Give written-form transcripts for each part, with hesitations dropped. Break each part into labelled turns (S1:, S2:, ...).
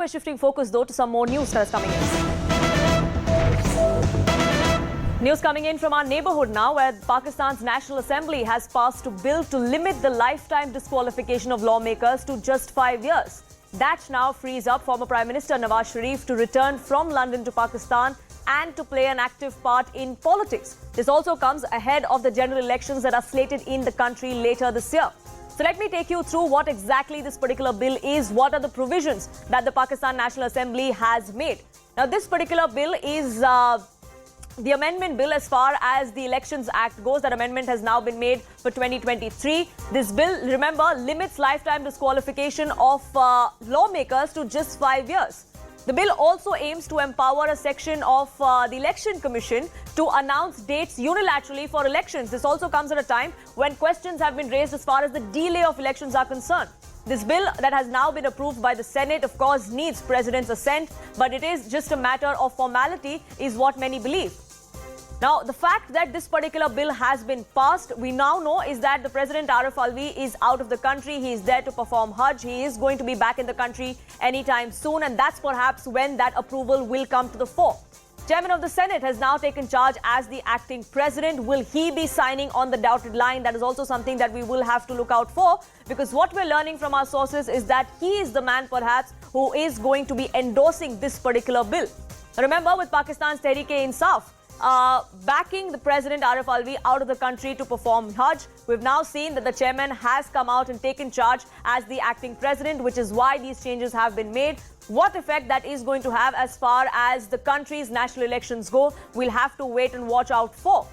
S1: We're shifting focus though to some more news that's coming in. News coming in from our neighborhood now, where Pakistan's National Assembly has passed a bill to limit the lifetime disqualification of lawmakers to just 5 years. That now frees up former Prime Minister Nawaz Sharif to return from London to Pakistan and to play an active part in politics. This also comes ahead of the general elections that are slated in the country later this year. So let me take you through what exactly this particular bill is, what are the provisions that the Pakistan National Assembly has made. Now, this particular bill is the amendment bill as far as the Elections Act goes. That amendment has now been made for 2023. This bill, remember, limits lifetime disqualification of lawmakers to just 5 years. The bill also aims to empower a section of the Election Commission to announce dates unilaterally for elections. This also comes at a time when questions have been raised as far as the delay of elections are concerned. This bill that has now been approved by the Senate, of course, needs President's assent, but it is just a matter of formality, is what many believe. Now, the fact that this particular bill has been passed, we now know is that the President Arif Alvi is out of the country. He is there to perform Hajj. He is going to be back in the country anytime soon, and that's perhaps when that approval will come to the fore. Chairman of the Senate has now taken charge as the acting president. Will he be signing on the dotted line? That is also something that we will have to look out for, because what we're learning from our sources is that he is the man perhaps who is going to be endorsing this particular bill. Remember, with Pakistan's Tehreek-e-Insaf backing the President Arif Alvi out of the country to perform Hajj, we've now seen that the chairman has come out and taken charge as the acting president, which is why these changes have been made. What effect that is going to have as far as the country's national elections go, we'll have to wait and watch out for.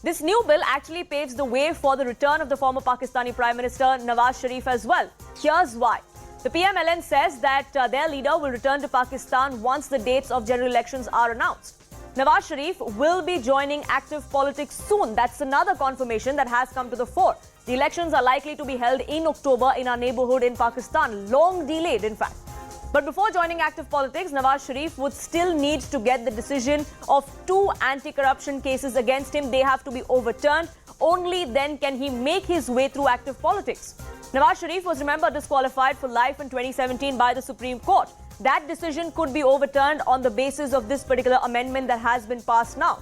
S1: This new bill actually paves the way for the return of the former Pakistani Prime Minister Nawaz Sharif as well. Here's why. The PMLN says that their leader will return to Pakistan once the dates of general elections are announced. Nawaz Sharif will be joining active politics soon. That's another confirmation that has come to the fore. The elections are likely to be held in October in our neighborhood in Pakistan, long delayed in fact. But before joining active politics, Nawaz Sharif would still need to get the decision of 2 anti-corruption cases against him. They have to be overturned. Only then can he make his way through active politics. Nawaz Sharif was, remember, disqualified for life in 2017 by the Supreme Court. That decision could be overturned on the basis of this particular amendment that has been passed now.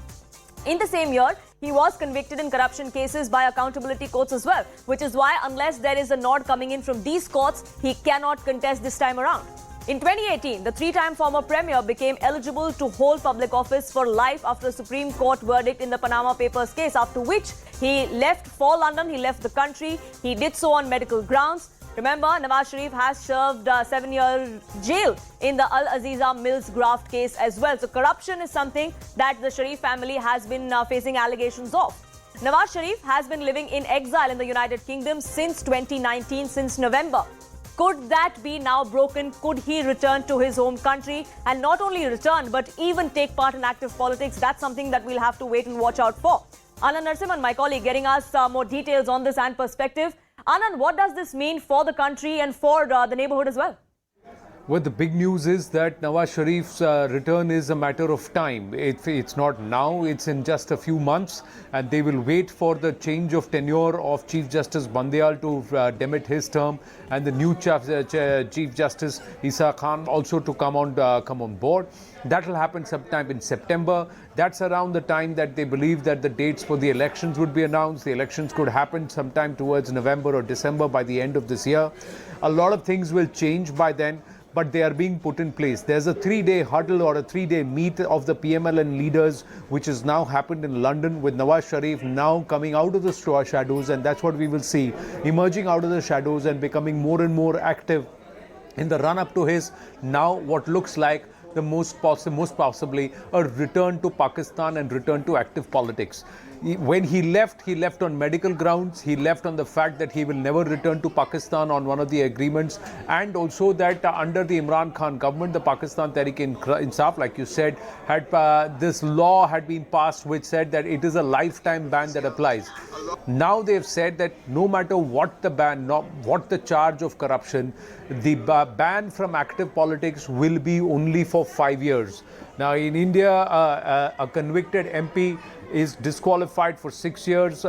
S1: In the same year, he was convicted in corruption cases by accountability courts as well, which is why unless there is a nod coming in from these courts, he cannot contest this time around. In 2018, the 3-time former premier became eligible to hold public office for life after a Supreme Court verdict in the Panama Papers case, after which he left for London, he left the country. He did so on medical grounds. Remember, Nawaz Sharif has served 7-year jail in the Al Aziza Mills graft case as well. So corruption is something that the Sharif family has been facing allegations of. Nawaz Sharif has been living in exile in the United Kingdom since 2019, since November. Could that be now broken? Could he return to his home country and not only return but even take part in active politics? That's something that we'll have to wait and watch out for. Anand Narasimhan, my colleague, getting us more details on this and perspective. Anand, what does this mean for the country and for the neighborhood as well?
S2: Well, the big news is that Nawaz Sharif's return is a matter of time. It's not now, it's in just a few months, and they will wait for the change of tenure of Chief Justice Bandial to demit his term, and the new Chief Justice Isa Khan also to come on board. That will happen sometime in September. That's around the time that they believe that the dates for the elections would be announced. The elections could happen sometime towards November or December by the end of this year. A lot of things will change by then, but they are being put in place. There's a 3-day huddle or a 3-day meet of the PMLN leaders, which has now happened in London, with Nawaz Sharif now coming out of the shadows, and that's what we will see, emerging out of the shadows and becoming more and more active in the run-up to his now what looks like the most possibly a return to Pakistan and return to active politics. When he left on medical grounds. He left on the fact that he will never return to Pakistan on one of the agreements, and also that under the Imran Khan government, the Pakistan Tehreek-e-Insaf, like you said, had this law had been passed which said that it is a lifetime ban that applies. Now they have said that no matter what the ban, what the charge of corruption, the ban from active politics will be only for 5 years. Now in India, a convicted MP is disqualified for 6 years.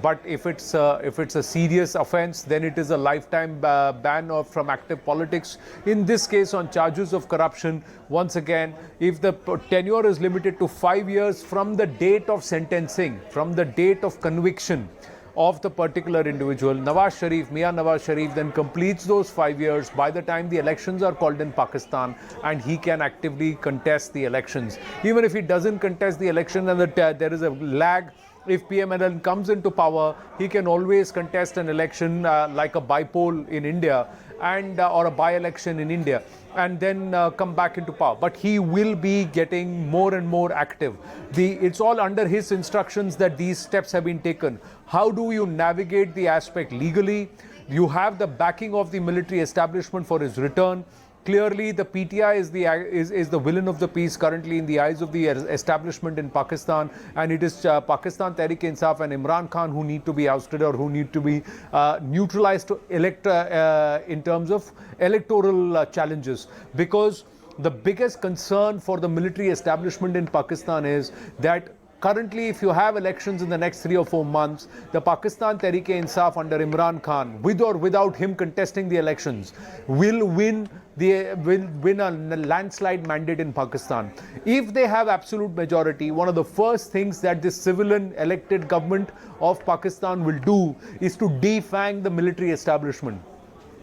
S2: But if it's a serious offence, then it is a lifetime ban from active politics. In this case, on charges of corruption, once again, if the tenure is limited to 5 years from the date of sentencing, from the date of conviction of the particular individual, Mian Nawaz Sharif then completes those 5 years by the time the elections are called in Pakistan, and he can actively contest the elections. Even if he doesn't contest the election and there is a lag, if PMLN comes into power, he can always contest an election like a bypoll in India or a by-election in India, and then come back into power. But he will be getting more and more active. It's all under his instructions that these steps have been taken. How do you navigate the aspect legally? You have the backing of the military establishment for his return. Clearly, the PTI is the villain of the piece currently in the eyes of the establishment in Pakistan, and it is Pakistan Tehreek-e-Insaf and Imran Khan who need to be ousted or who need to be neutralized to elect in terms of electoral challenges. Because the biggest concern for the military establishment in Pakistan is that currently, if you have elections in the next 3 or 4 months, the Pakistan Tehreek-e-Insaf under Imran Khan, with or without him contesting the elections, will win a landslide mandate in Pakistan. If they have absolute majority, one of the first things that this civilian elected government of Pakistan will do is to defang the military establishment.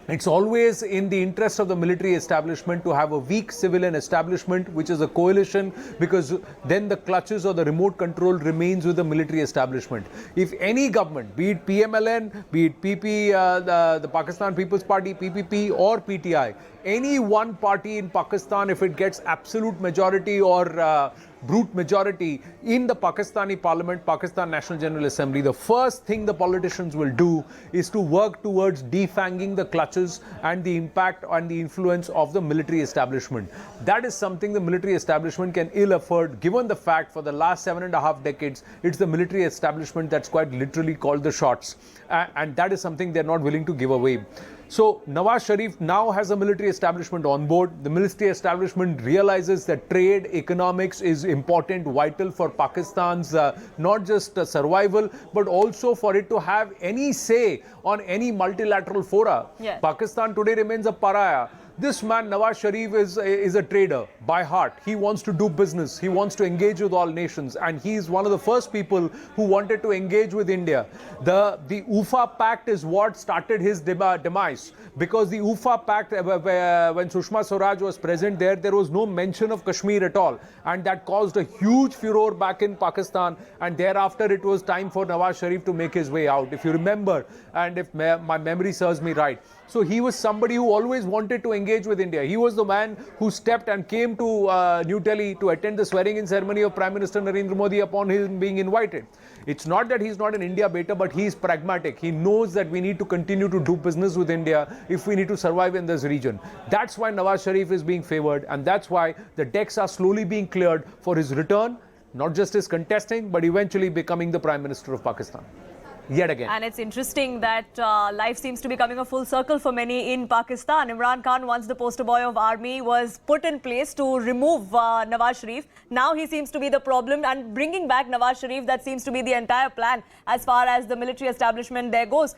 S2: It's always in the interest of the military establishment to have a weak civilian establishment, which is a coalition, because then the clutches or the remote control remains with the military establishment. If any government, be it PMLN, be it PP, the Pakistan People's Party, PPP or PTI, any one party in Pakistan, if it gets absolute majority or brute majority in the Pakistani Parliament, Pakistan National General Assembly, the first thing the politicians will do is to work towards defanging the clutches and the impact and the influence of the military establishment. That is something the military establishment can ill afford, given the fact for the last 7.5 decades, it's the military establishment that's quite literally called the shots. And that is something they're not willing to give away. So Nawaz Sharif now has a military establishment on board. The military establishment realizes that trade, economics is important, vital for Pakistan's not just survival, but also for it to have any say on any multilateral fora.
S1: Yeah.
S2: Pakistan today remains a pariah. This man, Nawaz Sharif, is a trader by heart. He wants to do business. He wants to engage with all nations. And he is one of the first people who wanted to engage with India. The UFA Pact is what started his demise. Because the UFA Pact, when Sushma Swaraj was present there was no mention of Kashmir at all. And that caused a huge furor back in Pakistan. And thereafter, it was time for Nawaz Sharif to make his way out. If you remember, and if my memory serves me right. So he was somebody who always wanted to engage with India. He was the man who stepped and came to New Delhi to attend the swearing-in ceremony of Prime Minister Narendra Modi upon him being invited. It's not that he's not an India beta, but he's pragmatic. He knows that we need to continue to do business with India if we need to survive in this region. That's why Nawaz Sharif is being favored, and that's why the decks are slowly being cleared for his return, not just his contesting, but eventually becoming the Prime Minister of Pakistan. Yet again.
S1: And it's interesting that life seems to be coming a full circle for many in Pakistan. Imran Khan, once the poster boy of army, was put in place to remove Nawaz Sharif. Now he seems to be the problem, and bringing back Nawaz Sharif, that seems to be the entire plan as far as the military establishment there goes.